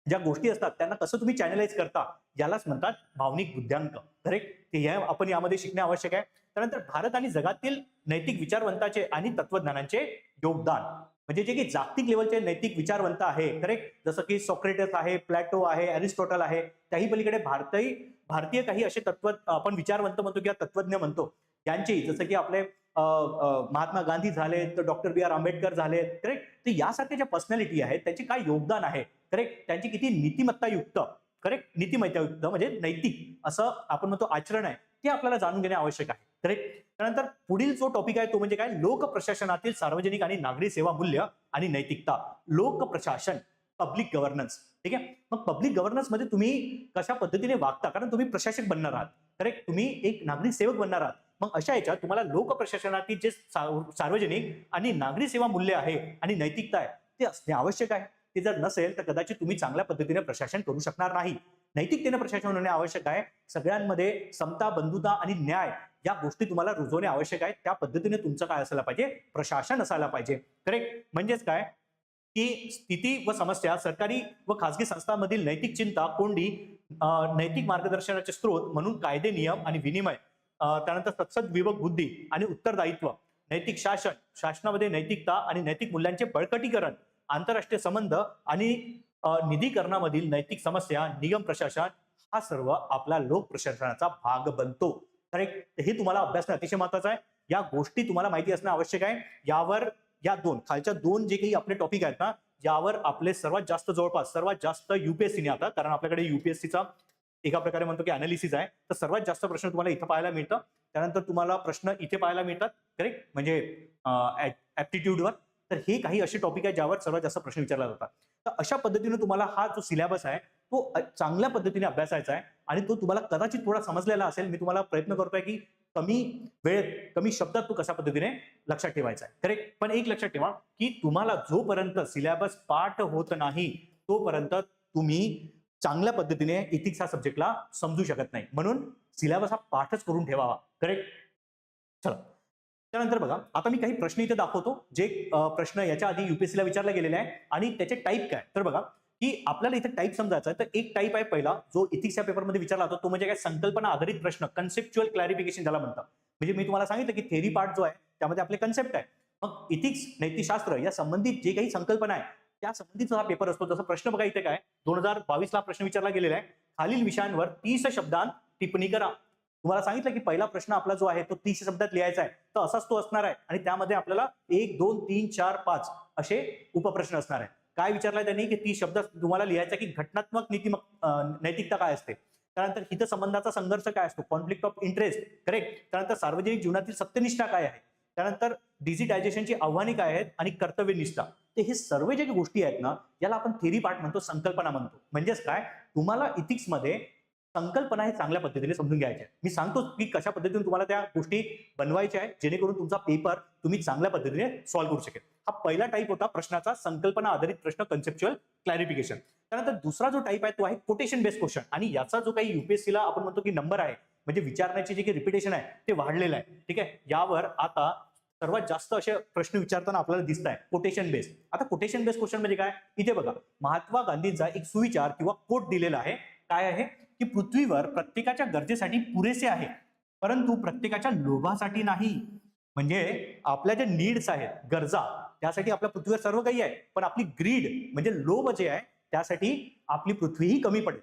ज्या गोष्टी असतात त्यांना कसं तुम्ही चॅनलाइज करता, यालाच म्हणतात भावनिक बुद्ध्यांक. करेक्ट. ते हे आपण यामध्ये शिकणे आवश्यक आहे. त्यानंतर भारत आणि जगातील नैतिक विचारवंताचे आणि तत्वज्ञानांचे योगदान, म्हणजे जे काही जागतिक लेवलचे नैतिक विचारवंत आहे, करेक्ट, जसं की सॉक्रेटस आहे, प्लॅटो आहे, अरिस्टॉटल आहे, त्याही पलीकडे भारतीय काही असे आपण विचारवंत म्हणतो किंवा तत्वज्ञ म्हणतो, यांचे जसं की आपले महात्मा गांधी झाले, तर डॉक्टर बी आर आंबेडकर झाले, करेक्ट. तर यासारख्या ज्या पर्सनॅलिटी आहेत त्यांचे काय योगदान आहे, करेक्ट, त्यांची किती नीतिमत्तायुक्त, करेक्ट, नीतिमत्तायुक्त म्हणजे नैतिक असं आपण म्हणतो आचरण आहे, हे आपल्याला जाणून घेणे आवश्यक आहे. करेक्ट. त्यानंतर पुढील जो टॉपिक आहे तो म्हणजे काय, लोक प्रशासनातील सार्वजनिक आणि नागरी सेवा मूल्य आणि नैतिकता. लोक प्रशासन, पब्लिक गव्हर्नन्स. ठीक आहे. मग पब्लिक गव्हर्नन्स मध्ये तुम्ही कशा पद्धतीने वागता, कारण तुम्ही प्रशासक बनणार आहात. करेक्ट. तुम्ही एक नागरिक सेवक बनणार आहात. मग अशा याच्यात तुम्हाला लोक प्रशासनातील जे सार्वजनिक आणि नागरी सेवा मूल्य आहे आणि नैतिकता आहे ते असणे आवश्यक आहे. ते जर नसेल तर कदाचित तुम्ही चांगल्या पद्धतीने प्रशासन करू शकणार नाही. नैतिकतेने प्रशासन होणे आवश्यक आहे. सगळ्यांमध्ये समता, बंधुता आणि न्याय या गोष्टी तुम्हाला रुजवणे आवश्यक आहे. त्या पद्धतीने तुमचं काय असायला पाहिजे, प्रशासन असायला पाहिजे. करेक्ट. म्हणजेच काय की स्थिती व समस्या, सरकारी व खासगी संस्थांमधील नैतिक चिंता, कोंडी, नैतिक मार्गदर्शनाचे स्रोत म्हणून कायदे, नियम आणि विनिमय, त्यानंतर सत्सद विवेक बुद्धी आणि उत्तरदायित्व, नैतिक शासन, शासनामध्ये नैतिकता आणि नैतिक मूल्यांचे बळकटीकरण, आंतरराष्ट्रीय संबंध आणि निधीकरणामधील नैतिक समस्या, नियम प्रशासन, हा सर्व आपला लोक प्रशासनाचा भाग बनतो. करेक्ट. हे तुम्हाला अभ्यासणं अतिशय महत्वाचं आहे. या गोष्टी तुम्हाला माहिती असणं आवश्यक आहे. यावर या खालच्या दोन जे काही आपले टॉपिक आहेत ना, यावर आपले सर्वात जास्त, जवळपास सर्वात जास्त युपीएससीने, आता कारण आपल्याकडे युपीएससीचा एका प्रकारे म्हणतो की अनालिसिस आहे, तर सर्वात जास्त प्रश्न तुम्हाला इथं पाहायला मिळतं. त्यानंतर तुम्हाला प्रश्न इथे पाहायला मिळतात. करेक्ट. म्हणजे ऍप्टिट्यूडवर. तर हे काही असे टॉपिक आहेत ज्यावर सर्वात जास्त प्रश्न विचारला जातात. तर अशा पद्धतीने तुम्हाला हा जो सिलेबस आहे तो चांगल्या पद्धतीने अभ्यासायचा आहे आणि तो तुम्हाला कदाचित थोडा समजलेला असेल. मी तुम्हाला प्रयत्न करतोय की कमी वेळेत कमी शब्दात तो कशा पद्धतीने लक्षात ठेवायचा आहे. करेक्ट. पण एक लक्षात ठेवा की तुम्हाला जोपर्यंत सिलेबस पाठ होत नाही तोपर्यंत तुम्ही चांगल्या पद्धतीने इथिक्स ह्या सब्जेक्टला समजू शकत नाही. म्हणून सिलेबस हा पाठच करून ठेवावा. करेक्ट. चला, त्यानंतर बघा, आता मी काही प्रश्न इथे दाखवतो जे प्रश्न याच्या आधी युपीएससीला विचारला गेलेले आहे आणि त्याचे टाईप काय. तर बघा की आपल्याला इथे टाईप समजायचा आहे. तर एक टाईप आहे पहिला जो इथिक्स या पेपरमध्ये विचारला जातो तो म्हणजे काय, संकल्पना आधारित प्रश्न, कन्सेप्च्युअल क्लॅरिफिकेशन ज्याला म्हणतात. म्हणजे मी तुम्हाला सांगितलं की थेरी पार्ट जो आहे त्यामध्ये आपले कन्सेप्ट आहे. मग इथिक्स, नैतिकशास्त्र या संबंधित जे काही संकल्पना आहे त्या संबंधीचा हा पेपर असतो. जसं प्रश्न बघा इथे काय, 2022 प्रश्न विचारला गेलेला आहे. खालील विषयांवर 30 शब्दांत टिप्पणी करा. तुम्हाला सांगितलं की पहिला प्रश्न आपला जो आहे तो 30 शब्दात लिहायचा आहे. तर असाच तो असणार आहे आणि त्यामध्ये आपल्याला 1, 2, 3, 4, 5 असे उपप्रश्न असणार आहे. काय विचारलंय त्यांनी की 30 शब्दात तुम्हाला लिहायचं की घटनात्मक नैतिकता काय असते, त्यानंतर हितसंबंधाचा संघर्ष काय असतो, कॉन्फ्लिक्ट ऑफ इंटरेस्ट. करेक्ट. त्यानंतर सार्वजनिक जीवनातील सत्यनिष्ठा काय आहे, त्यानंतर डिजिटायझेशनची आव्हाने काय आहेत आणि कर्तव्यनिष्ठा. तर हे सर्व जे गोष्टी आहेत ना याला आपण थेरी पार्ट म्हणतो, संकल्पना म्हणतो. म्हणजेच काय, तुम्हाला इथिक्स मध्ये संकल्पना हे चांगल्या पद्धतीने समजून घ्यायच्या आहेत. मी सांगतो की कशा पद्धतीने तुम्हाला त्या गोष्टी बनवायच्या आहेत जेणेकरून तुमचा पेपर तुम्ही चांगल्या पद्धतीने सॉल्व्ह करू शकेल. हा पहिला टाईप होता प्रश्नाचा, संकल्पना आधारित प्रश्न, कन्सेप्च्युअल क्लॅरिफिकेशन. त्यानंतर दुसरा जो टाईप आहे तो आहे कोटेशन बेस्ड क्वेश्चन आणि याचा जो काही युपीएससीला आपण म्हणतो की नंबर आहे, म्हणजे विचारण्याचे जे काही रिपिटेशन आहे ते वाढलेलं आहे. ठीक आहे. यावर आता सर्वात जास्त असे प्रश्न विचारताना आपल्याला दिसत आहे कोटेशन बेस्ड. आता कोटेशन बेस्ड क्वेश्चन म्हणजे काय, इथे बघा महात्मा गांधींचा एक सुविचार किंवा कोट दिलेला आहे. काय आहे की पृथ्वीवर प्रत्येकाच्या गरजेसाठी पुरेसे आहे परंतु प्रत्येकाच्या लोभासाठी नाही. म्हणजे आपल्या ज्या नीड्स आहेत, गरजा, त्यासाठी आपल्या पृथ्वीवर सर्व काही आहे, पण आपली ग्रीड म्हणजे लोभ जे आहे त्यासाठी आपली पृथ्वी ही कमी पडेल.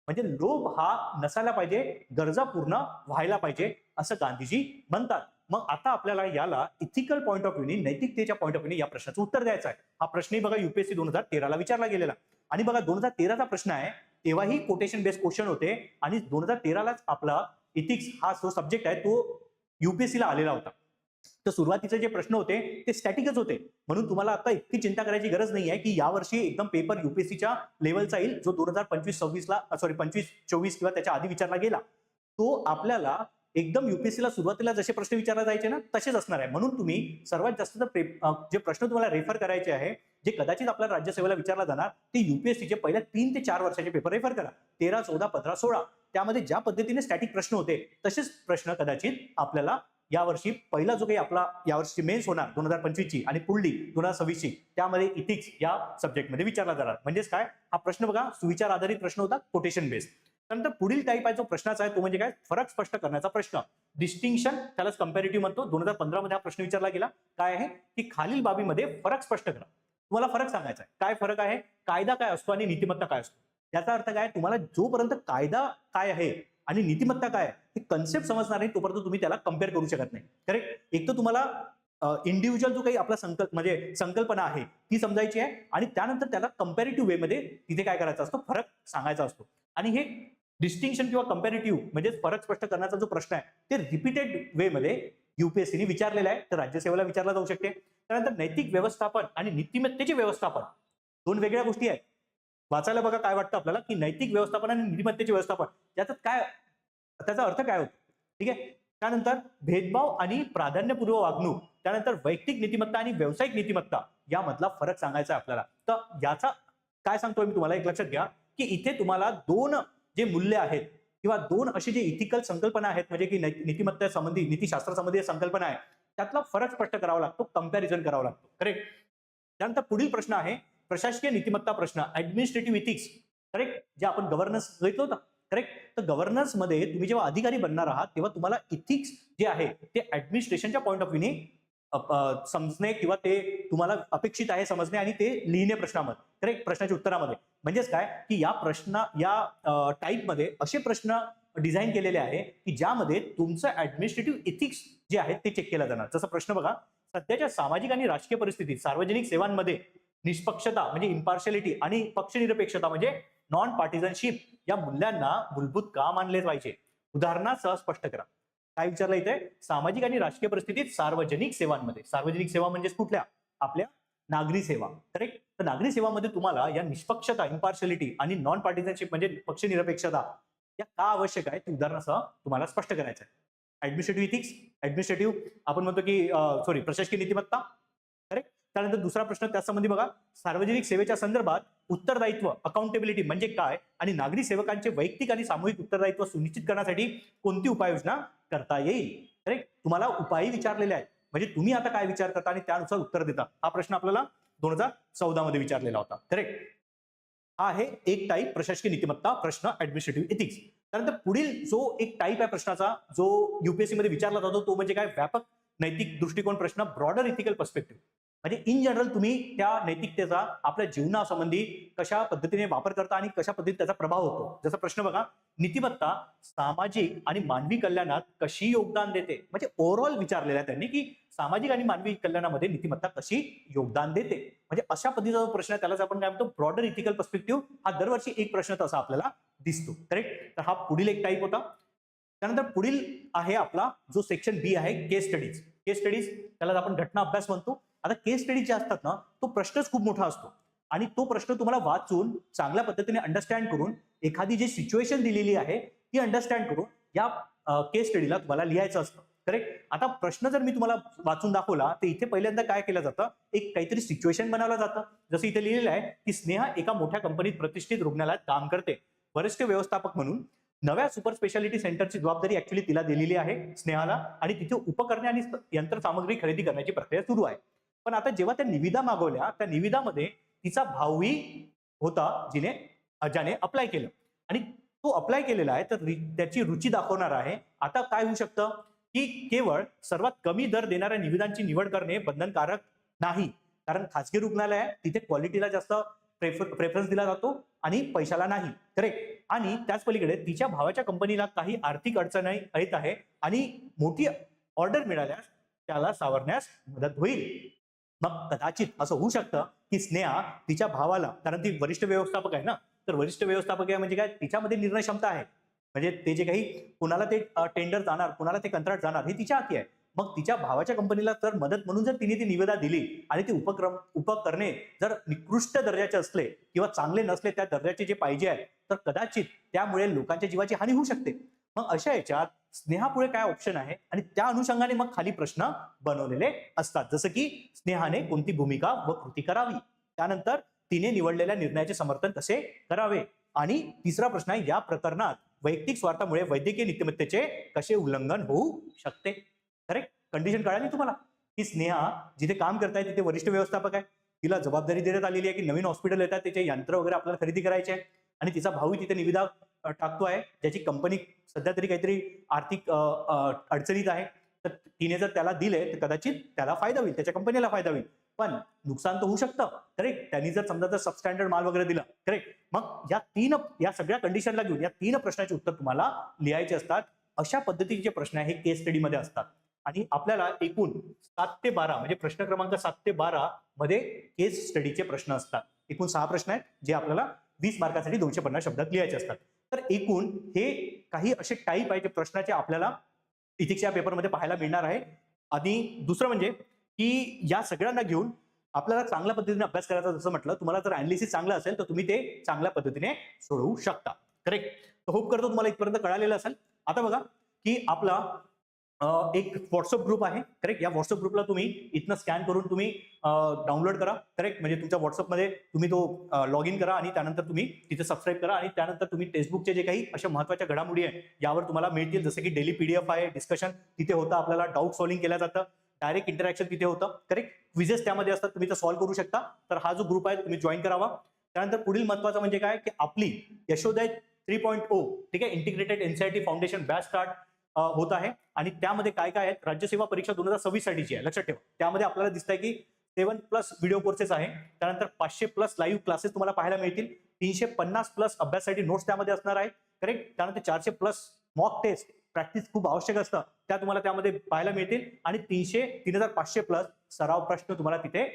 म्हणजे लोभ हा नसायला पाहिजे, गरजा पूर्ण व्हायला पाहिजे असं गांधीजी म्हणतात. मग आता आपल्याला याला इथिकल पॉईंट ऑफ व्ह्यूने, नैतिकतेच्या पॉईंट ऑफ व्ह्यूने या प्रश्नाचं उत्तर द्यायचं आहे. हा प्रश्नही बघा युपीएससी 2013 विचारला गेलेला आणि बघा 2013चा प्रश्न आहे तेव्हाही कोटेशन बेस्ड क्वेश्चन होते आणि 2013लाच आपला इथिक्स हा जो सब्जेक्ट आहे तो युपीएससीला आलेला होता. तर सुरुवातीचे जे प्रश्न होते ते स्टॅटिकच होते. म्हणून तुम्हाला आता इतकी चिंता करायची गरज नाही आहे की यावर्षी एकदम पेपर युपीएससीच्या लेवलचा येईल जो 2025-24 किंवा त्याच्या आधी विचारला गेला. तो आपल्याला एकदम युपीएससीला सुरुवातीला जसे प्रश्न विचारले जायचे ना तसेच असणार आहे. म्हणून तुम्ही सर्वात जास्त जे प्रश्न तुम्हाला रेफर करायचे आहे, जे कदाचित आपल्या राज्यसेवेला विचारला जाणार, ते युपीएससीचे पहिल्या 3 ते 4 वर्षाचे पेपर रेफर करा. 13, 14, 15, 16 त्यामध्ये ज्या पद्धतीने स्टॅटिक प्रश्न होते तसेच प्रश्न कदाचित आपल्याला यावर्षी पहिला जो काही आपला यावर्षी मेन्स होणार 2025ची आणि पुढली 2026ची त्यामध्ये इथिक्स या सब्जेक्टमध्ये विचारला जाणार. म्हणजेच काय, हा प्रश्न बघा सुविचार आधारित प्रश्न होता, कोटेशन बेस्ड. त्यानंतर पुढील टाईप आहे जो प्रश्नाचा आहे तो म्हणजे काय, फरक स्पष्ट करण्याचा प्रश्न, डिस्टिंक्शन, त्यालाच कंपॅरेटिव्ह म्हणतो. 2015 मध्ये हा प्रश्न विचारला गेला. काय आहे की खालील बाबीमध्ये फरक स्पष्ट करा. तुम्हाला फरक सांगायचा आहे. काय फरक आहे, कायदा काय असतो आणि नीतिमत्ता काय असतो. याचा अर्थ काय, तुम्हाला जोपर्यंत कायदा काय आहे आणि नीतिमत्ता काय आहे हे कन्सेप्ट समजणार नाही तोपर्यंत तुम्ही त्याला कम्पेअर करू शकत नाही. करेक्ट. एक तर तुम्हाला इंडिव्हिज्युअल जो काही आपला म्हणजे संकल्पना आहे ती समजायची आहे आणि त्यानंतर त्याला कंपॅरेटिव्ह वे मध्ये तिथे काय करायचं असतो, फरक सांगायचा असतो. आणि हे डिस्टिंक्शन किंवा कम्पॅरेटिव्ह म्हणजे फरक स्पष्ट करण्याचा जो प्रश्न आहे ते रिपीटेड वे मध्ये युपीएससीने विचारलेला आहे, तर राज्यसेवेला विचारला जाऊ शकते. त्यानंतर नैतिक व्यवस्थापन आणि नीतिमत्तेचे व्यवस्थापन दोन वेगळ्या गोष्टी आहेत. वाचायला बघा काय वाटतं आपल्याला की नैतिक व्यवस्थापन आणि नीतिमत्तेचे व्यवस्थापन याच्यात काय, त्याचा अर्थ काय होतो. ठीक आहे. त्यानंतर भेदभाव आणि प्राधान्यपूर्व वागणूक, त्यानंतर वैयक्तिक नीतिमत्ता आणि व्यावसायिक नीतिमत्ता यामधला फरक सांगायचा आहे आपल्याला. तर याचा काय सांगतोय मी तुम्हाला, एक लक्षात घ्या की इथे तुम्हाला दोन जे मूल्य आहेत किंवा दोन अशी जे इथिकल संकल्पना आहेत, म्हणजे की नीतिमत्ता संबंधी नीतिशास्त्र संबंधी संकल्पना आहे, त्यातला फरक स्पष्ट करावा लागतो, कंपॅरिझन करावा लागतो. करेक्ट. त्यानंतर पुढील प्रश्न आहे प्रशासकीय नीतिमत्ता प्रश्न, ऍडमिनिस्ट्रेटिव्ह इथिक्स. करेक्ट. जे आपण गव्हर्नन्स घेतलं होतं. करेक्ट. तर गव्हर्नन्स मध्ये तुम्ही जेव्हा अधिकारी बनणार आहात तेव्हा तुम्हाला इथिक्स जे आहे ते ऍडमिनिस्ट्रेशनच्या पॉईंट ऑफ व्ह्यूने समजणे किंवा ते तुम्हाला अपेक्षित आहे समजणे आणि ते लिहिणे प्रश्नामध्ये. करेक्ट. प्रश्नाच्या उत्तरामध्ये. म्हणजेच काय की या प्रश्न या टाईपमध्ये असे प्रश्न डिझाईन केलेले आहे की ज्यामध्ये तुमचं ऍडमिनिस्ट्रेटिव्ह इथिक्स जे आहेत ते चेक केलं जाणार. जसं प्रश्न बघा, सध्याच्या सामाजिक आणि राजकीय परिस्थितीत सार्वजनिक सेवांमध्ये निष्पक्षता म्हणजे इम्पार्शियलिटी आणि पक्षनिरपेक्षता म्हणजे नॉन पार्टिझनशिप या मूल्यांना मूलभूत का मानले पाहिजे, उदाहरणासह स्पष्ट करा. काय विचारलं इथे, सामाजिक आणि राजकीय परिस्थितीत सार्वजनिक सेवांमध्ये, सार्वजनिक सेवा म्हणजे कुठल्या, आपल्या नागरी सेवा. करेक्ट. तर नागरी सेवामध्ये तुम्हाला या निष्पक्षता इम्पार्शियलिटी आणि नॉन पार्टिझनशिप म्हणजे पक्षनिरपेक्षता या का आवश्यक आहे ते उदाहरणासह तुम्हाला स्पष्ट करायचं आहे. ऍडमिनिस्ट्रेटिव्ह इथिक्स, ऍडमिनिस्ट्रेटिव्ह आपण म्हणतो की प्रशासकीय नीतिमत्ता. करेक्ट. त्यानंतर दुसरा प्रश्न त्यासंबंधी बघा, सार्वजनिक सेवेच्या संदर्भात उत्तरदायित्व अकाउंटेबिलिटी म्हणजे काय आणि नागरी सेवकांचे वैयक्तिक आणि सामूहिक उत्तरदायित्व सुनिश्चित करण्यासाठी कोणती उपाययोजना करता येईल. करेक्ट. तुम्हाला उपायही विचारलेले आहेत, म्हणजे तुम्ही आता काय विचार करता आणि त्यानुसार उत्तर देता. हा प्रश्न आपल्याला 2014 मध्ये विचारलेला होता. करेक्ट. हा आहे एक टाईप प्रशासकीय नीतिमत्ता प्रश्न, ऍडमिनिस्ट्रेटिव्ह इथिक्स. त्यानंतर पुढील जो एक टाईप आहे प्रश्नाचा जो युपीएससी मध्ये विचारला जातो तो म्हणजे काय, व्यापक नैतिक दृष्टिकोन प्रश्न, ब्रॉडर इथिकल पर्स्पेक्टिव्ह. म्हणजे इन जनरल तुम्ही त्या नैतिकतेचा आपल्या जीवनासंबंधी कशा पद्धतीने वापर करता आणि कशा पद्धतीने त्याचा प्रभाव होतो. जसा प्रश्न बघा, नीतिमत्ता सामाजिक आणि मानवी कल्याणात कशी योगदान देते, म्हणजे ओव्हरऑल विचारलेला आहे त्यांनी की सामाजिक आणि मानवी कल्याणामध्ये नीतिमत्ता कशी योगदान देते. म्हणजे अशा पद्धतीचा जो प्रश्न आहे त्यालाच आपण काय म्हणतो, ब्रॉडर इथिकल पर्स्पेक्टिव्ह. हा दरवर्षी एक प्रश्न तसा आपल्याला दिसतो. करेक्ट. तर हा पुढील एक टाईप होता. त्यानंतर पुढील आहे आपला जो सेक्शन बी आहे, केस स्टडीज. केस स्टडीज त्याला आपण घटना अभ्यास म्हणतो. आता केस स्टडीज जे असतात ना, तो प्रश्नच खूप मोठा असतो आणि तो प्रश्न तुम्हाला वाचून चांगल्या पद्धतीने अंडरस्टँड करून एखादी जी सिच्युएशन दिलेली आहे ती अंडरस्टँड करून या केस स्टडीला तुम्हाला लिहायचं असतं. करेक्ट. आता प्रश्न जर मी तुम्हाला वाचून दाखवला तर इथे पहिल्यांदा काय केलं जातं, एक काहीतरी सिच्युएशन बनवलं जातं. जसं इथे लिहिलेलं आहे की स्नेहा एका मोठ्या कंपनीत प्रतिष्ठित रुग्णालयात काम करते, वरिष्ठ व्यवस्थापक म्हणून नव्या सुपर स्पेशालिटी सेंटरची जबाबदारी ऍक्च्युअली तिला दिलेली आहे स्नेहाला आणि तिथे उपकरणे आणि यंत्रसामग्री खरेदी करण्याची प्रक्रिया सुरू आहे. पण आता जेव्हा त्या निविदा मागवल्या त्या निविदामध्ये तिचा भाऊही होता ज्याने अप्लाय केलं आणि तो अप्लाय केलेला आहे तर त्याची रुची दाखवणार आहे. आता काय होऊ शकतं की केवळ सर्वात कमी दर देणाऱ्या निविदांची निवड करणे बंधनकारक नाही, कारण खासगी रुग्णालय आहे तिथे क्वालिटीला जास्त प्रेफरन्स दिला जातो आणि पैशाला नाही. करेक्ट. आणि त्याच पलीकडे तिच्या भावाच्या कंपनीला काही आर्थिक अडचणी येत आहे आणि मोठी ऑर्डर मिळाल्यास त्याला सावरण्यास मदत होईल. मग कदाचित असं होऊ शकतं की स्नेहा तिच्या भावाला, कारण ती वरिष्ठ व्यवस्थापक आहे ना, तर वरिष्ठ व्यवस्थापक आहे म्हणजे काय, तिच्यामध्ये निर्णय क्षमता आहे. म्हणजे ते जे काही कुणाला ते टेंडर जाणार, कुणाला ते कंत्राट जाणार हे तिच्या हाती आहे. मग तिच्या भावाच्या कंपनीला जर मदत म्हणून जर तिने ती निविदा दिली आणि ते उपकरणे जर निकृष्ट दर्जाचे असले किंवा चांगले नसले त्या दर्जाचे जे पाहिजे आहे तर कदाचित त्यामुळे लोकांच्या जीवाची हानी होऊ शकते. मग अशा याच्यात स्नेहापुढे काय ऑप्शन आहे आणि त्या अनुषंगाने मग खाली प्रश्न बनवलेले असतात, जसं की स्नेहाने कोणती भूमिका व कृती करावी, त्यानंतर तिने निवडलेल्या निर्णयाचे समर्थन कसे करावे आणि तिसरा प्रश्न आहे या प्रकरणात वैयक्तिक स्वार्थामुळे वैद्यकीय नीतिमत्तेचे कसे उल्लंघन होऊ शकते. करेक्ट. कंडिशन कळाली तुम्हाला की स्नेहा जिथे काम करताय तिथे वरिष्ठ व्यवस्थापक आहे, तिला जबाबदारी देण्यात आलेली आहे की नवीन हॉस्पिटल येतात त्याचे यंत्र वगैरे आपल्याला खरेदी करायचे आहे आणि तिचा भाऊ तिथे निविदा टाकतो आहे ज्याची कंपनी सध्या तरी काहीतरी आर्थिक अडचणीत आहे. तर तिने जर त्याला दिले तर कदाचित त्याला फायदा होईल, त्याच्या कंपनीला फायदा होईल, पण नुकसान तर होऊ शकतं. करेक्ट. त्यांनी जर समजा जर सबस्टँडर्ड माल वगैरे दिला. करेक्ट. मग या सगळ्या कंडिशनला घेऊन या 3 प्रश्नाचे उत्तर तुम्हाला लिहायचे असतात. अशा पद्धतीचे प्रश्न हे केस स्टडीमध्ये असतात आणि आपल्याला एकूण 7 ते 12 म्हणजे प्रश्न क्रमांक 7 ते 12 मध्ये केस स्टडीचे प्रश्न असतात. एकूण 6 प्रश्न आहेत जे आपल्याला 20 मार्कासाठी 250 शब्दात लिहायचे असतात. तर एकूण हे काही असे टाईप आहे जे प्रश्नाचे आपल्याला इथिक्सच्या पेपरमध्ये पाहायला मिळणार आहे. आणि दुसरं म्हणजे की या सगळ्यांना घेऊन आपल्याला चांगल्या पद्धतीने अभ्यास करायचा. जसं म्हटलं, तुम्हाला जर अनालिसिस चांगलं असेल तर तुम्ही ते चांगल्या पद्धतीने सोडवू शकता. करेक्ट. तर होप करतो तुम्हाला इथपर्यंत कळालेलं असेल. आता बघा की आपला एक व्हॉट्सअप ग्रुप आहे. करेक्ट. या व्हॉट्सअप ग्रुपला तुम्ही इथनं स्कॅन करून तुम्ही डाउनलोड करा. करेक्ट. म्हणजे तुमच्या व्हॉट्सअपमध्ये तुम्ही तो लॉग इन करा आणि त्यानंतर तुम्ही तिथे सबस्क्राईब करा आणि त्यानंतर तुम्ही टेक्स्टबुकचे जे काही अशा महत्त्वाच्या घडामोडी आहे यावर तुम्हाला मिळतील. जसं की डेली पीडीएफ आहे, डिस्कशन तिथे होतं, आपल्याला डाऊट सॉल्विंग केलं जातं, डायरेक्ट इंटरॅक्शन तिथे होतं. करेक्ट. क्विजेस त्यामध्ये असतात, तुम्ही ते सॉल्व्ह करू शकता. तर हा जो ग्रुप आहे तुम्ही जॉईन करावा. त्यानंतर पुढील महत्त्वाचं म्हणजे काय की आपली यशोदय 3.0 ठीक आहे integrated NCERT foundation batch start होत आहे. आणि त्यामध्ये काय काय आहेत, राज्यसेवा परीक्षा 2026 साठीची आहे, लक्षात ठेवा. त्यामध्ये आपल्याला दिसत आहे की 7+ व्हिडिओ कोर्सेस आहे. त्यानंतर 500+ लाईव्ह क्लासेस तुम्हाला पाहायला मिळतील. 350+ अभ्यासासाठी नोट्स त्यामध्ये असणार आहेत. करेक्ट. त्यानंतर 400+ मॉक टेस्ट, प्रॅक्टिस खूप आवश्यक असतं, त्या तुम्हाला त्यामध्ये पाहायला मिळतील. आणि 3500+ सराव प्रश्न तुम्हाला तिथे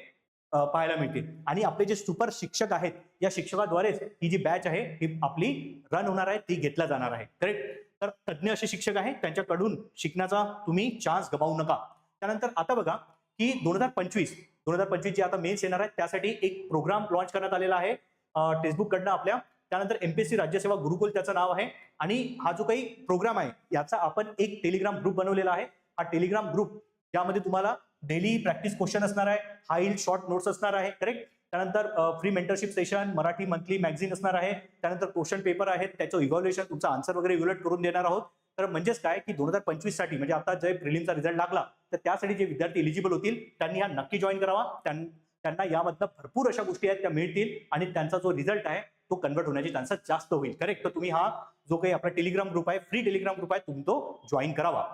पाहायला मिळतील. आणि आपले जे सुपर शिक्षक आहेत, या शिक्षकाद्वारेच ही जी बॅच आहे ही आपली रन होणार आहे, ती घेतला जाणार आहे. करेक्ट. तर तज्ञ असे शिक्षक आहेत, त्यांच्याकडून शिकण्याचा तुम्ही चान्स गमावू नका. त्यानंतर आता बघा की 2025 जे आता मेन्स येणार आहेत त्यासाठी एक प्रोग्राम लॉन्च करण्यात आलेला आहे टेक्स्टबुक कडनं आपल्या. त्यानंतर एमपीएससी राज्यसेवा गुरुकुल त्याचं नाव आहे. आणि हा जो काही प्रोग्राम आहे याचा आपण एक टेलिग्राम ग्रुप बनवलेला आहे. हा टेलिग्राम ग्रुप ज्यामध्ये तुम्हाला डेली प्रॅक्टिस क्वेश्चन असणार आहे, हाय शॉर्ट नोट्स असणार आहे. करेक्ट. त्यानंतर free mentorship session, Marathi monthly magazine असणार आहे. त्यानंतर क्वेश्चन पेपर आहेत, त्याचं इव्हॅल्युएशन, तुमचा आन्सर वगैरे इव्हॅल्युएट करून देणार आहोत. तर म्हणजेच काय की 2025 साठी म्हणजे आता जे प्रिलिमचा रिझल्ट लागला तर त्यासाठी जे विद्यार्थी एलिजिबल होतील त्यांनी हा नक्की जॉईन करावा. त्यांना यामधनं भरपूर अशा गोष्टी आहेत त्या मिळतील आणि त्यांचा जो रिझल्ट आहे तो कन्वर्ट होण्याची चान्सेस जास्त होईल. करेक्ट. तर तुम्ही हा जो काही आपला टेलिग्राम ग्रुप आहे, फ्री टेलिग्राम ग्रुप आहे, तुम्ही तो जॉईन करावा.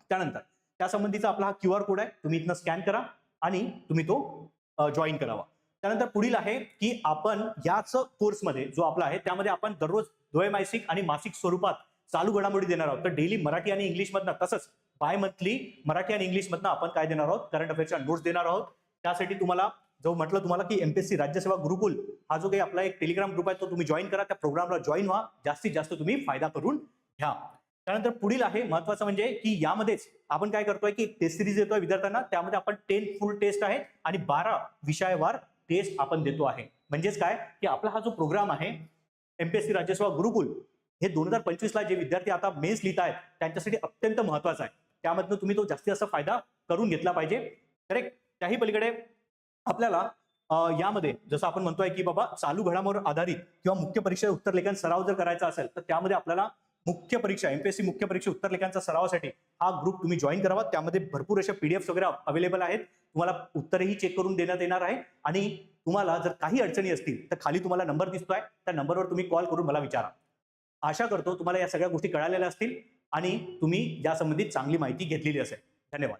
त्यानंतर त्यासंबंधीचा आपला हा QR कोड आहे, तुम्ही इथनं स्कॅन करा आणि तुम्ही तो जॉईन करावा. त्यानंतर पुढील आहे की आपण याच कोर्समध्ये जो आपला आहे त्यामध्ये आपण दररोज द्वैमासिक आणि मासिक स्वरूपात चालू घडामोडी देणार आहोत. तर डेली मराठी आणि इंग्लिशमधनं, तसंच बाय मंथली मराठी आणि इंग्लिशमधनं आपण काय देणार आहोत, करंट अफेअर्सच्या नोट्स देणार आहोत. त्यासाठी तुम्हाला जो म्हटलं तुम्हाला की एमपीएससी राज्यसेवा गुरुकुल हा जो काही आपला एक टेलिग्राम ग्रुप आहे तो तुम्ही जॉईन करा. त्या प्रोग्रामला जॉईन व्हा, जास्तीत जास्त तुम्ही फायदा करून घ्या. त्यानंतर पुढील आहे महत्वाचं म्हणजे की यामध्येच आपण काय करतोय की टेस्ट सिरीज देतोय विद्यार्थ्यांना. त्यामध्ये आपण 10 फुल टेस्ट आहे आणि 12 विषयावार टेस्ट आपण देतो आहे. म्हणजेच काय की आपला हा जो प्रोग्राम आहे एमपीएससी राज्यसेवा गुरुकुल हे 2025 ला जे विद्यार्थी आता मेन्स लिहित आहेत त्यांच्यासाठी अत्यंत महत्वाचा आहे. त्यामधनं तुम्ही तो जास्तीत जास्त फायदा करून घेतला पाहिजे. करेक्ट. त्याही पलीकडे आपल्याला यामध्ये जसं आपण म्हणतोय की बाबा चालू घडामोडीवर आधारित किंवा मुख्य परीक्षा उत्तरलेखन सराव जर करायचा असेल तर त्यामध्ये आपल्याला मुख्य परीक्षा एमपीएससी मुख्य परीक्षा उत्तरलेखांचा सरावासाठी हा ग्रुप तुम्ही जॉईन करावा. त्यामध्ये भरपूर अशा पीडीएफ वगैरे अवेलेबल आहेत, तुम्हाला उत्तरही चेक करून देण्यात येणार आहे. आणि तुम्हाला जर काही अडचणी असतील तर खाली तुम्हाला नंबर दिसतोय, त्या नंबरवर तुम्ही कॉल करून मला विचारा. आशा करतो तुम्हाला या सगळ्या गोष्टी कळालेल्या असतील आणि तुम्ही या संबंधित चांगली माहिती घेतलेली असेल. धन्यवाद.